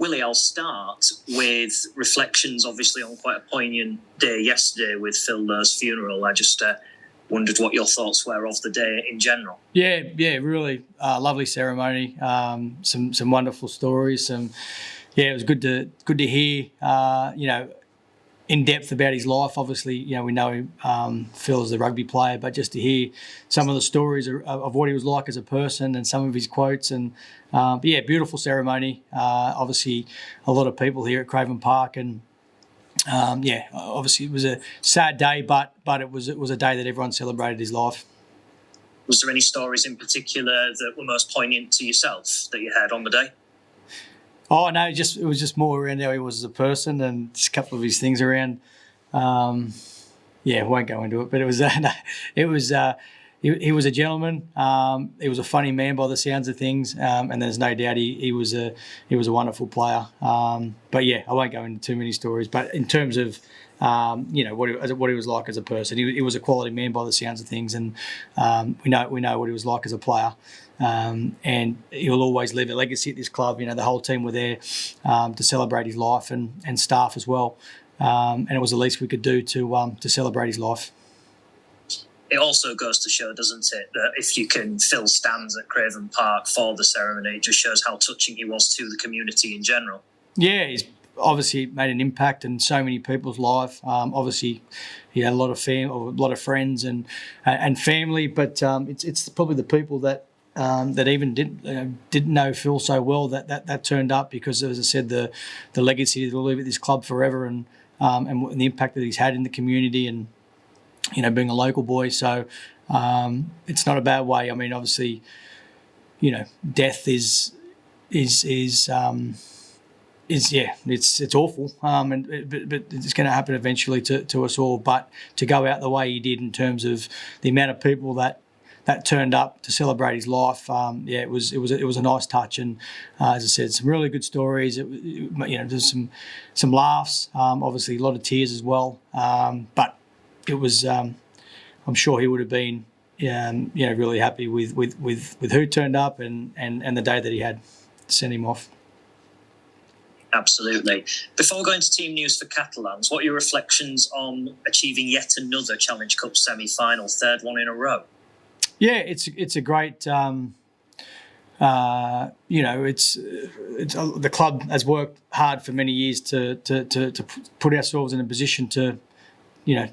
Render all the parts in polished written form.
Willie, I'll start with reflections, obviously, on quite a poignant day yesterday with Phil Lowe's funeral. I just wondered what your thoughts were of the day in general. Yeah, really lovely ceremony. Some wonderful stories. It was good to hear. In depth about his life. Obviously, we know Phil as a rugby player, but just to hear some of the stories of what he was like as a person and some of his quotes and beautiful ceremony. Obviously, a lot of people here at Craven Park, and obviously it was a sad day, but it was a day that everyone celebrated his life. Was there any stories in particular that were most poignant to yourself that you had on the day? Oh no, it was just more around how he was as a person and just a couple of his things around. I won't go into it, but he was a gentleman. He was a funny man by the sounds of things, and there's no doubt he was a wonderful player. I won't go into too many stories. But in terms of what he was like as a person, he was a quality man by the sounds of things, and we know what he was like as a player. And he'll always leave a legacy at this club. The whole team were there to celebrate his life and staff as well. And it was the least we could do to celebrate his life. It also goes to show, doesn't it, that if you can fill stands at Craven Park for the ceremony, it just shows how touching he was to the community in general. Yeah, he's obviously made an impact in so many people's life. Obviously, he had a lot of friends and family, but it's probably the people that even didn't know Phil so well that turned up, because, as I said, the legacy that will live at this club forever, and the impact that he's had in the community, and being a local boy. So it's not a bad way. I mean, obviously, death is it's awful, but it's going to happen eventually to us all. But to go out the way he did, in terms of the amount of people that turned up to celebrate his life, it was a nice touch. And as I said, some really good stories. There's some laughs, obviously a lot of tears as well. But it was, I'm sure he would have been, really happy with who turned up and the day that he had to send him off. Absolutely. Before we go into team news for Catalans, what are your reflections on achieving yet another Challenge Cup semi-final, third one in a row? Yeah, it's a great. It's the club has worked hard for many years to put ourselves in a position to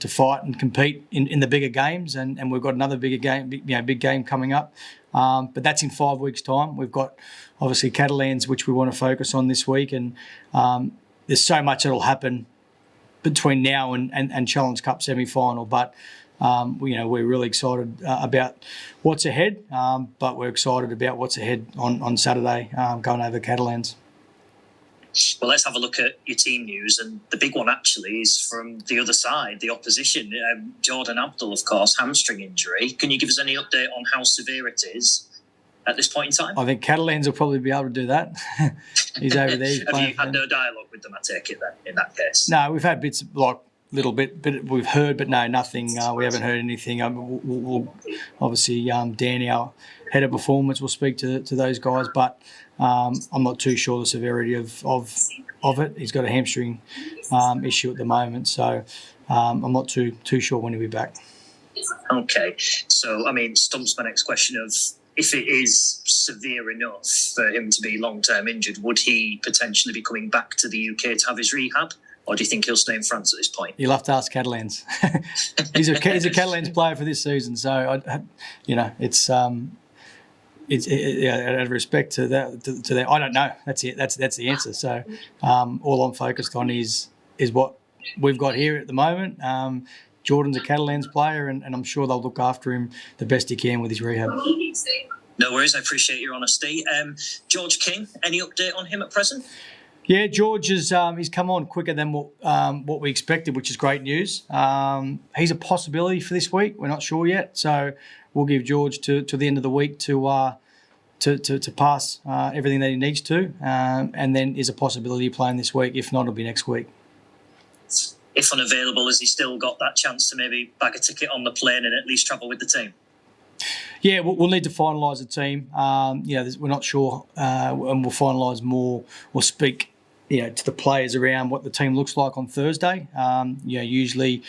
fight and compete in the bigger games, and we've got another big game coming up. But that's in 5 weeks' time. We've got obviously Catalans, which we want to focus on this week, and there's so much that'll happen between now and Challenge Cup semi-final. But we're really excited about what's ahead, but we're excited about what's ahead on Saturday, going over Catalans. Well, let's have a look at your team news, and the big one actually is from the other side, the opposition. Jordan Abdul, of course, hamstring injury. Can you give us any update on how severe it is at this point in time? I think Catalans will probably be able to do that. He's over there. Have you had no dialogue with them, I take it, then, in that case? No, we've had bits, little bit, but we've heard, but no, nothing. We haven't heard anything. We'll obviously, Dan, our head of performance, will speak to those guys, but I'm not too sure the severity of it. He's got a hamstring issue at the moment, so I'm not too sure when he'll be back. Okay, so stumps my next question of, if it is severe enough for him to be long-term injured, would he potentially be coming back to the UK to have his rehab? Or do you think he'll stay in France at this point? You'll have to ask Catalans. He's a Catalans player for this season, so it's out of respect to that. I don't know. That's it. That's the answer. So all I'm focused on is what we've got here at the moment. Jordan's a Catalans player, and I'm sure they'll look after him the best he can with his rehab. No worries. I appreciate your honesty. George King, any update on him at present? Yeah, George he's come on quicker than what we expected, which is great news. He's a possibility for this week. We're not sure yet, so we'll give George to the end of the week to pass everything that he needs to, and then is a possibility of playing this week. If not, it'll be next week. If unavailable, has he still got that chance to maybe bag a ticket on the plane and at least travel with the team? Yeah, we'll need to finalise the team. We're not sure, and we'll finalise more. We'll speak to the players around what the team looks like on Thursday. Usually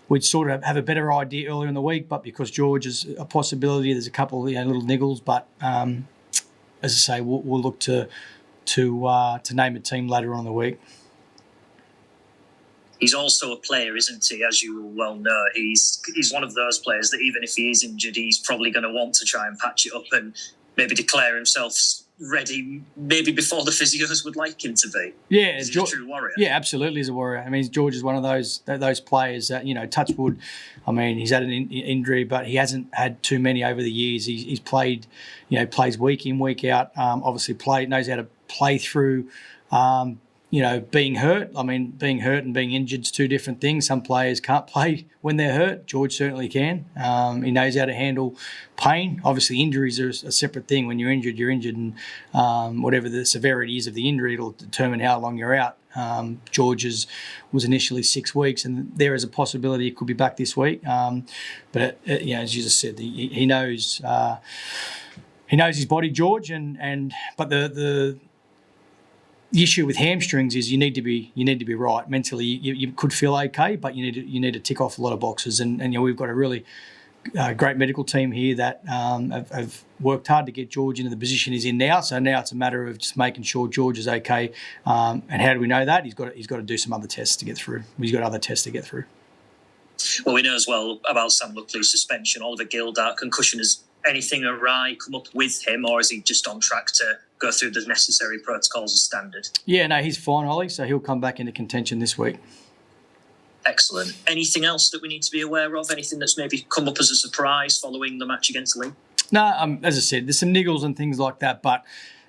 we'd sort of have a better idea earlier in the week, but because George is a possibility, there's a couple little niggles. But as I say, we'll look to name a team later on in the week. He's also a player, isn't he? As you well know, he's one of those players that even if he is injured, he's probably going to want to try and patch it up and maybe declare himself ready, maybe before the physios would like him to be. Yeah, he's a true warrior. Yeah, absolutely, he's a warrior. I mean, George is one of those players that touch wood. I mean, he's had an injury, but he hasn't had too many over the years. He's played, plays week in, week out. Obviously, knows how to play through. Being hurt. I mean, being hurt and being injured is two different things. Some players can't play when they're hurt. George certainly can. He knows how to handle pain. Obviously, injuries are a separate thing. When you're injured, and whatever the severity is of the injury, it'll determine how long you're out. George's was initially 6 weeks, and there is a possibility he could be back this week. But as you just said, he knows his body, George, but the issue with hamstrings is you need to be right mentally. You could feel okay, but you need to tick off a lot of boxes. And we've got a really great medical team here that have worked hard to get George into the position he's in now. So now it's a matter of just making sure George is okay. And how do we know that? He's got to do some other tests to get through. He's got other tests to get through. Well, we know as well about Sam Luckley's suspension. Oliver Gildart, concussion. Has anything awry come up with him, or is he just on track to go through the necessary protocols as standard? Yeah, no, he's fine, Ollie, so he'll come back into contention this week. Excellent. Anything else that we need to be aware of? Anything that's maybe come up as a surprise following the match against Leigh? No, as I said, there's some niggles and things like that, but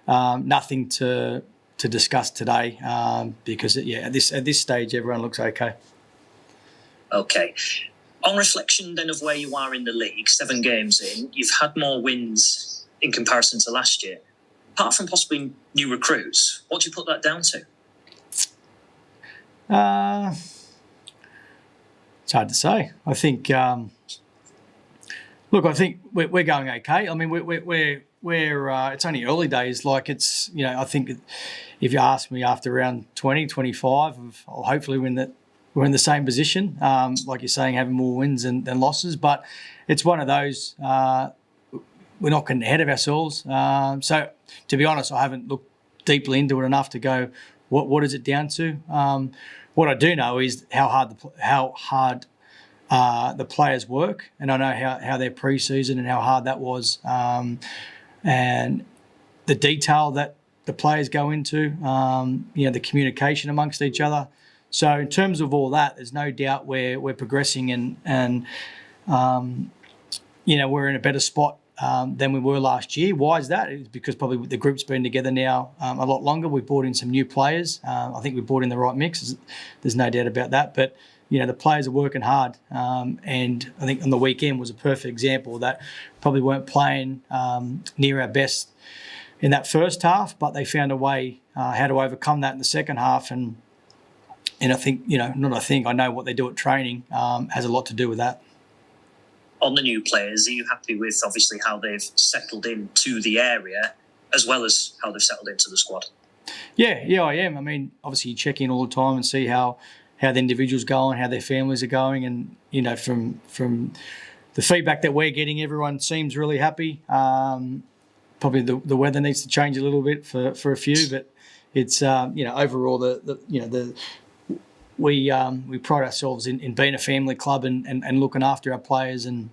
nothing to discuss today because at this stage everyone looks okay. Okay. On reflection then of where you are in the league, 7 games in, you've had more wins in comparison to last year. Apart from possibly new recruits, what do you put that down to? It's hard to say. I think. I think we're going okay. I mean, we're it's only early days. Like it's I think if you ask me after round 20, 25, I'll hopefully we're in the same position. Like you're saying, having more wins than losses, but it's one of those. We're not getting ahead of ourselves. So, to be honest, I haven't looked deeply into it enough to go, what is it down to? What I do know is how hard the players work, and I know how their pre-season and how hard that was, and the detail that the players go into, the communication amongst each other. So, in terms of all that, there's no doubt we're progressing and we're in a better spot than we were last year. Why is that? It's because probably the group's been together now a lot longer. We've brought in some new players. I think we've brought in the right mix. There's no doubt about that. But, the players are working hard. And I think on the weekend was a perfect example that probably weren't playing near our best in that first half, but they found a way how to overcome that in the second half. And I think, I know what they do at training has a lot to do with that. On the new players, are you happy with obviously how they've settled into the area as well as how they've settled into the squad? Yeah, I am. I mean, obviously you check in all the time and see how the individuals going, how their families are going, and from the feedback that we're getting, everyone seems really happy. Probably the weather needs to change a little bit for a few, but it's overall we pride ourselves in being a family club and looking after our players, and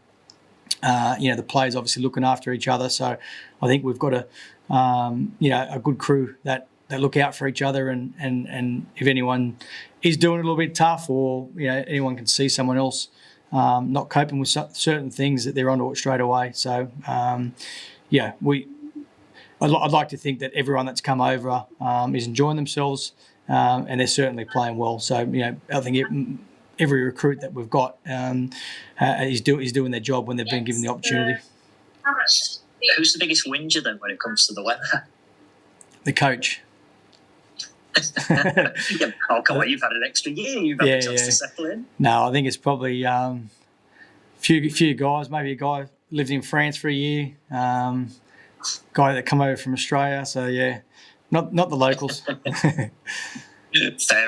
the players obviously looking after each other. So I think we've got a good crew that look out for each other, and if anyone is doing it a little bit tough, or anyone can see someone else not coping with certain things, that they're onto it straight away. So I'd like to think that everyone that's come over is enjoying themselves. And they're certainly playing well. So, I think every recruit that we've got is doing their job when they've been given the opportunity. Who's the biggest whinger then when it comes to the weather? The coach. Oh, come on, you've had an extra year. You've had a chance to settle in. No, I think it's probably few guys. Maybe a guy lived in France for a year, guy that come over from Australia. So, not the locals. Fair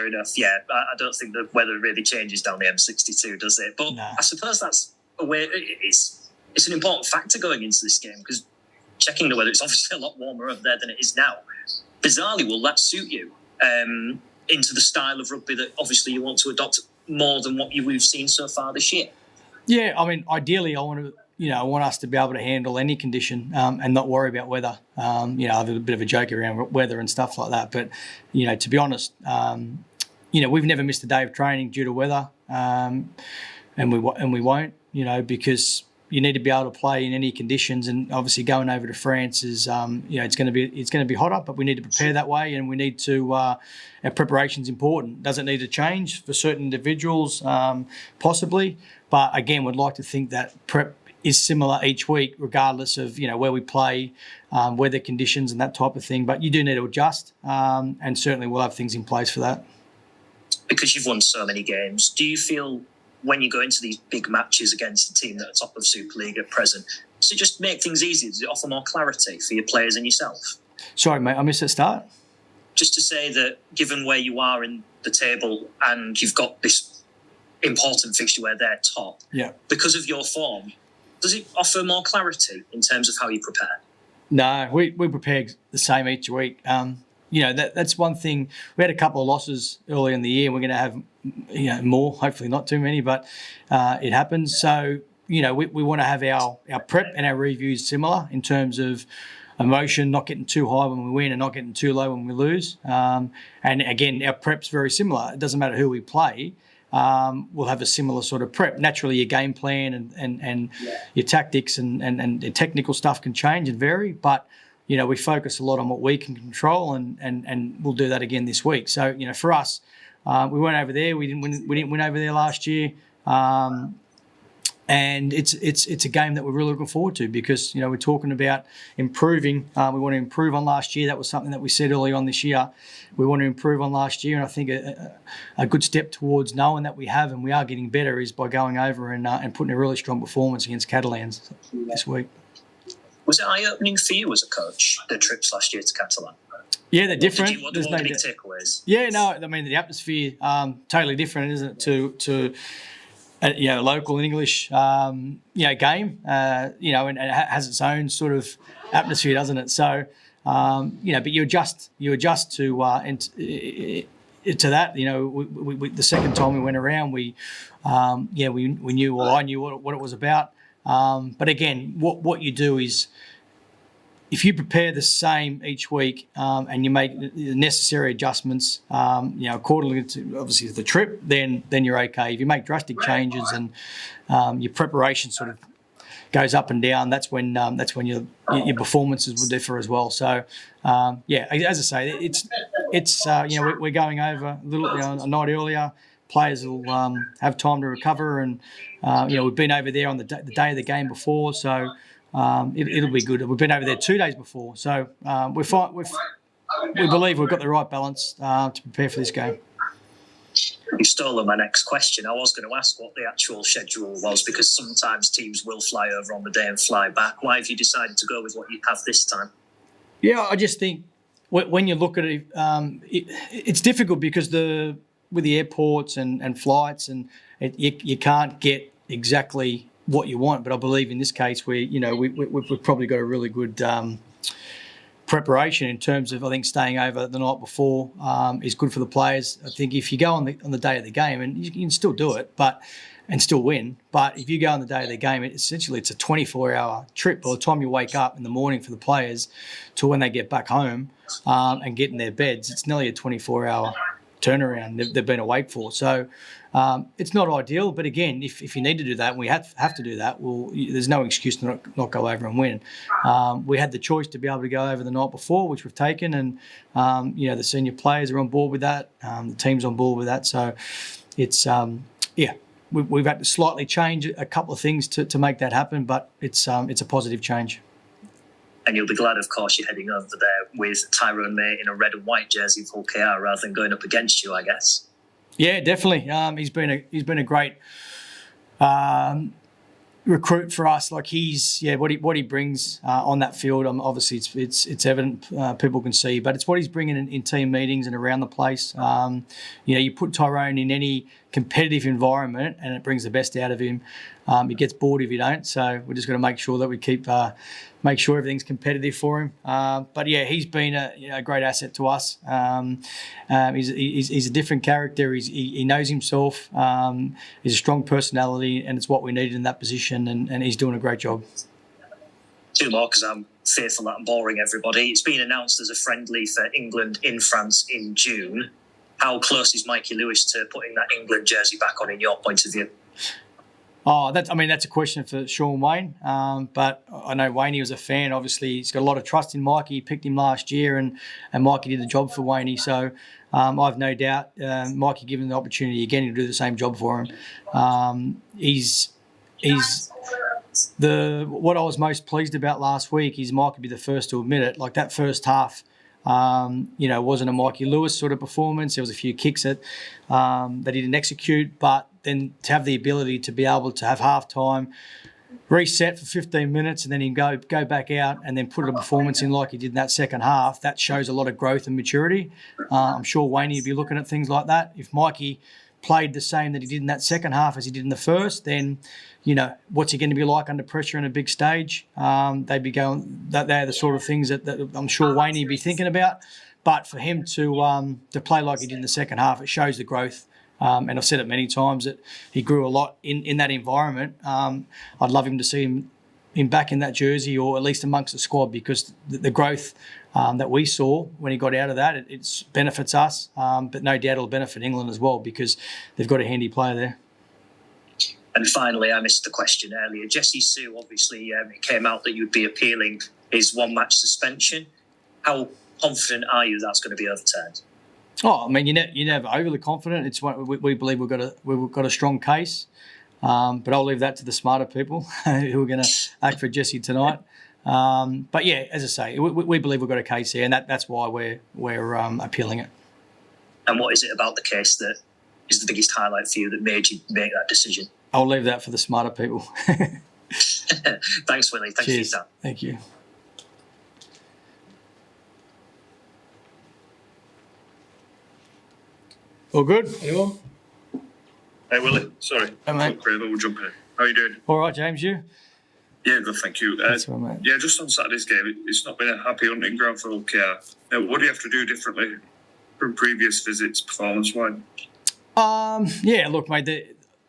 enough. Yeah, I don't think the weather really changes down the M62, does it? But No. I suppose that's a way. It's an important factor going into this game because checking the weather, it's obviously a lot warmer over there than it is now. Bizarrely, will that suit you into the style of rugby that obviously you want to adopt more than what we've seen so far this year? Yeah, I mean, ideally, I want us to be able to handle any condition and not worry about weather. I have a bit of a joke around weather and stuff like that, but to be honest, we've never missed a day of training due to weather, and we won't, because you need to be able to play in any conditions. And obviously, going over to France is, it's going to be hotter, but we need to prepare that way, and we need to. Our preparation's important. Does it need to change for certain individuals? Possibly, but again, we'd like to think that prep is similar each week, regardless of where we play, weather conditions, and that type of thing. But you do need to adjust, and certainly we'll have things in place for that. Because you've won so many games, do you feel when you go into these big matches against a team that are top of Super League at present, does it just make things easier? Does it offer more clarity for your players and yourself? Sorry, mate, I missed that start. Just to say that given where you are in the table and you've got this important fixture where they're top, because of your form, does it offer more clarity in terms of how you prepare? No, we prepare the same each week. That's one thing. We had a couple of losses early in the year. We're going to have more, hopefully not too many, but it happens. So, we want to have our prep and our reviews similar in terms of emotion, not getting too high when we win and not getting too low when we lose. And again, our prep's very similar. It doesn't matter who we play. We'll have a similar sort of prep. Naturally, your game plan and your tactics and your technical stuff can change and vary, but we focus a lot on what we can control, and we'll do that again this week. So for us, we weren't over there. We didn't win over there last year, and it's a game that we're really looking forward to because we're talking about improving. We want to improve on last year. That was something that we said early on this year. We want to improve on last year, and I think a good step towards knowing that we have and we are getting better is by going over and putting a really strong performance against Catalans this week. Was it eye-opening for you as a coach, the trips last year to Catalan? Yeah, they're different. What were any takeaways? Yeah, no, I mean the atmosphere totally different, isn't it, to local English game, and it has its own sort of atmosphere, doesn't it? So, but you adjust to that. We the second time we went around, we knew, I knew what it was about. But again, what you do is, if you prepare the same each week and you make the necessary adjustments, accordingly to obviously the trip, then you're okay. If you make drastic changes and your preparation sort of goes up and down, that's when your performances will differ as well. So as I say, it's we're going over a little a night earlier. Players will have time to recover, and we've been over there on the day of the game before, so it'll be good. We've been over there 2 days before, so we believe we've got the right balance to prepare for this game. You've stolen my next question. I was going to ask what the actual schedule was because sometimes teams will fly over on the day and fly back. Why have you decided to go with what you have this time? Yeah, I just think when you look at it, it's difficult because with the airports and flights, and you can't get exactly what you want. But I believe in this case, we've probably got a really good preparation in terms of, I think, staying over the night before is good for the players. I think if you go on the day of the game, and you can still do it, and still win. But if you go on the day of the game, it's a 24-hour trip by the time you wake up in the morning for the players to when they get back home and get in their beds. It's nearly a 24-hour turnaround they've been awake for. So it's not ideal, but again, if you need to do that, and we have to do that, there's no excuse to not go over and win. We had the choice to be able to go over the night before, which we've taken, and the senior players are on board with that. The team's on board with that. So it's we've had to slightly change a couple of things to make that happen, but it's a positive change. And you'll be glad, of course, you're heading over there with Tyrone May in a red and white jersey for KR rather than going up against you, I guess. Yeah, definitely. He's been a great recruit for us. Like what he brings on that field. Obviously, it's evident. People can see, but it's what he's bringing in team meetings and around the place. You put Tyrone in any competitive environment, and it brings the best out of him. He gets bored if you don't. So we're just going to make sure that we make sure everything's competitive for him. But yeah, he's been a great asset to us. He's a different character. He knows himself. He's a strong personality, and it's what we needed in that position. And he's doing a great job. Two more, because I'm fearful that I'm boring everybody. It's been announced as a friendly for England in France in June. How close is Mikey Lewis to putting that England jersey back on, in your point of view? Oh, that's a question for Sean Wayne. But I know Wayne was a fan. Obviously, he's got a lot of trust in Mikey. He picked him last year, and Mikey did the job for Wayne. So I've no doubt Mikey, given the opportunity again, he'll do the same job for him. He's what I was most pleased about last week is Mike would be the first to admit it. Like that first half, wasn't a Mikey Lewis sort of performance. There was a few kicks that he didn't execute, but then to have the ability to be able to have half time, reset for 15 minutes, and then he go back out and then put a performance in like he did in that second half, that shows a lot of growth and maturity. I'm sure Wayne would be looking at things like that. If Mikey played the same that he did in that second half as he did in the first, then what's he going to be like under pressure on a big stage? They'd be going. They're the sort of things that I'm sure Wayne would be thinking about. But for him to play like he did in the second half, it shows the growth. And I've said it many times that he grew a lot in that environment. I'd love him to see him back in that jersey, or at least amongst the squad, because the growth that we saw when he got out of that, it benefits us. But no doubt it'll benefit England as well, because they've got a handy player there. And finally, I missed the question earlier. Jesse Sue, obviously, it came out that you'd be appealing his one-match suspension. How confident are you that's going to be overturned? Oh, I mean, you're never overly confident. It's what we believe we've got a strong case, but I'll leave that to the smarter people who are going to act for Jesse tonight. But yeah, as I say, we believe we've got a case here, and that's why we're appealing it. And what is it about the case that is the biggest highlight for you that made you make that decision? I'll leave that for the smarter people. Thanks, Willie. Thanks for your time. Thank you. All good? Anyone? Hey, Willie. Sorry. Hey, mate. We'll jump in. How are you doing? All right, James, you? Yeah, good, thank you. That's all right, mate. Yeah, just on Saturday's game, it's not been a happy hunting ground for OKR. Now, what do you have to do differently from previous visits, performance-wise? Yeah, look, mate,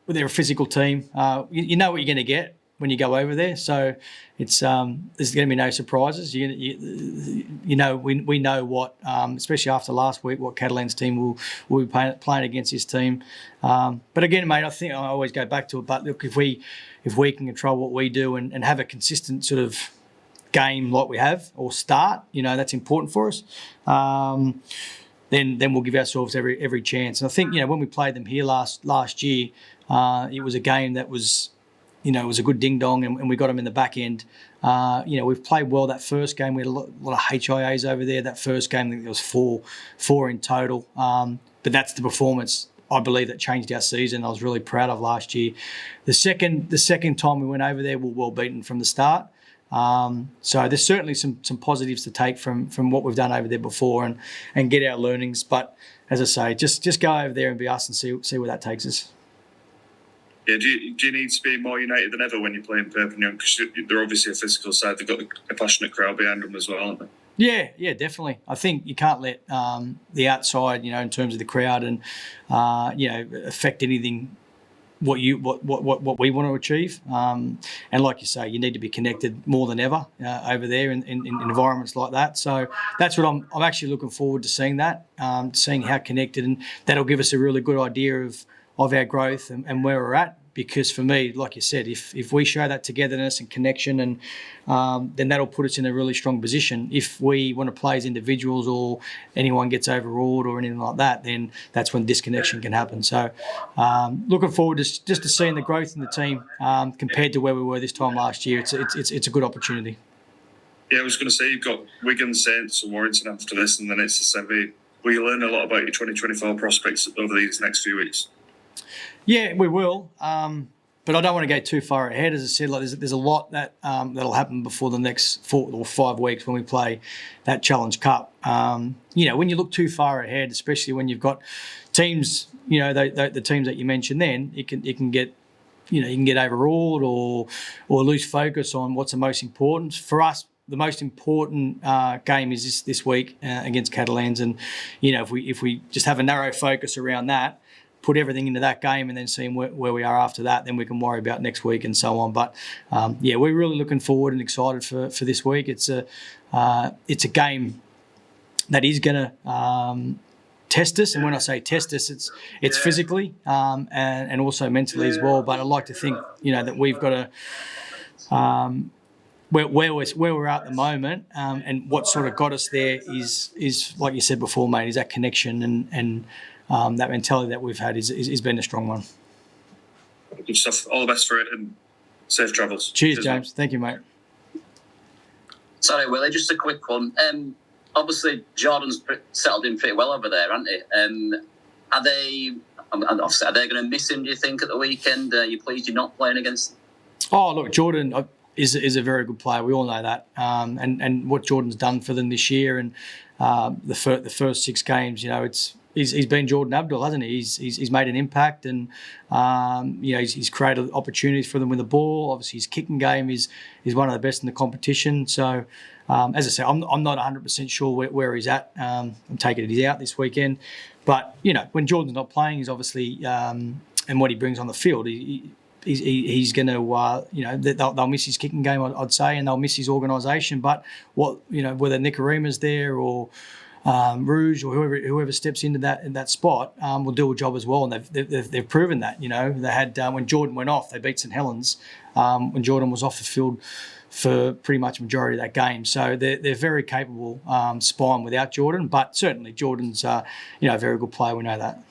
they're a physical team. You know what you're going to get when you go over there, so it's there's going to be no surprises. We know what, especially after last week, what Catalans team will be playing against this team. But again, mate, I think I always go back to it. But look, if we can control what we do and have a consistent sort of game like we have, or start, that's important for us. Then we'll give ourselves every chance. And I think when we played them here last year, it was a game that was. It was a good ding-dong, and we got them in the back end. We've played well that first game. We had a lot of HIAs over there. That first game, I think there was four in total. But that's the performance, I believe, that changed our season. I was really proud of last year. The second time we went over there, we were well beaten from the start. So there's certainly some positives to take from what we've done over there before and get our learnings. But as I say, just go over there and be us and see where that takes us. Yeah, do you need to be more united than ever when you're playing Perpignan? Because they're obviously a physical side. They've got a passionate crowd behind them as well, aren't they? Yeah, definitely. I think you can't let the outside, in terms of the crowd and affect anything what we want to achieve. And like you say, you need to be connected more than ever over there in environments like that. So that's what I'm actually looking forward to seeing that, seeing how connected, and that'll give us a really good idea of our growth and where we're at. Because for me, like you said, if we show that togetherness and connection, and then that'll put us in a really strong position. If we want to play as individuals, or anyone gets overawed or anything like that, then that's when disconnection can happen. So looking forward to just to seeing the growth in the team compared to where we were this time last year. It's a good opportunity. Yeah, I was going to say, you've got Wigan, Saints and Warrington after this, and then it's the semi. Will you learn a lot about your 2024 prospects over these next few weeks? Yeah, we will. but I don't want to go too far ahead. As I said, like there's a lot that that'll happen before the next 4 or 5 weeks when we play that Challenge Cup. When you look too far ahead, especially when you've got teams, the teams that you mentioned, then it can get, you can get overawed or lose focus on what's the most important for us. The most important game is this week against Catalans, and if we just have a narrow focus around that, put everything into that game, and then seeing where we are after that, then we can worry about next week and so on. But we're really looking forward and excited for this week. It's a game that is going to test us, and when I say test us, it's physically and also mentally as well. But I like to think that we've got to. Where we're at the moment, and what sort of got us there is like you said before, mate, is that connection and that mentality that we've had is been a strong one. Good stuff. All the best for it and safe travels. Cheers, James. Thank you, mate. Sorry, Willie, just a quick one. Obviously, Jordan's settled in pretty well over there, aren't he? Are they going to miss him, do you think, at the weekend? Are you pleased you're not playing against him? Oh, look, Jordan is a very good player. We all know that. And what Jordan's done for them this year and the first 6 games, he's been Jordan Abdul, hasn't he? He's made an impact, and he's created opportunities for them with the ball. Obviously, his kicking game is one of the best in the competition. So, as I say, I'm not 100% sure where he's at. I'm taking it he's out this weekend, but when Jordan's not playing, he's obviously and what he brings on the field, he's going to, they'll miss his kicking game, I'd say, and they'll miss his organisation. But whether Nicarima's there or Rouge or whoever steps into that spot will do a job as well, and they've proven that. They had when Jordan went off, they beat St Helens when Jordan was off the field for pretty much majority of that game. So they're very capable spine without Jordan, but certainly Jordan's a very good player. We know that.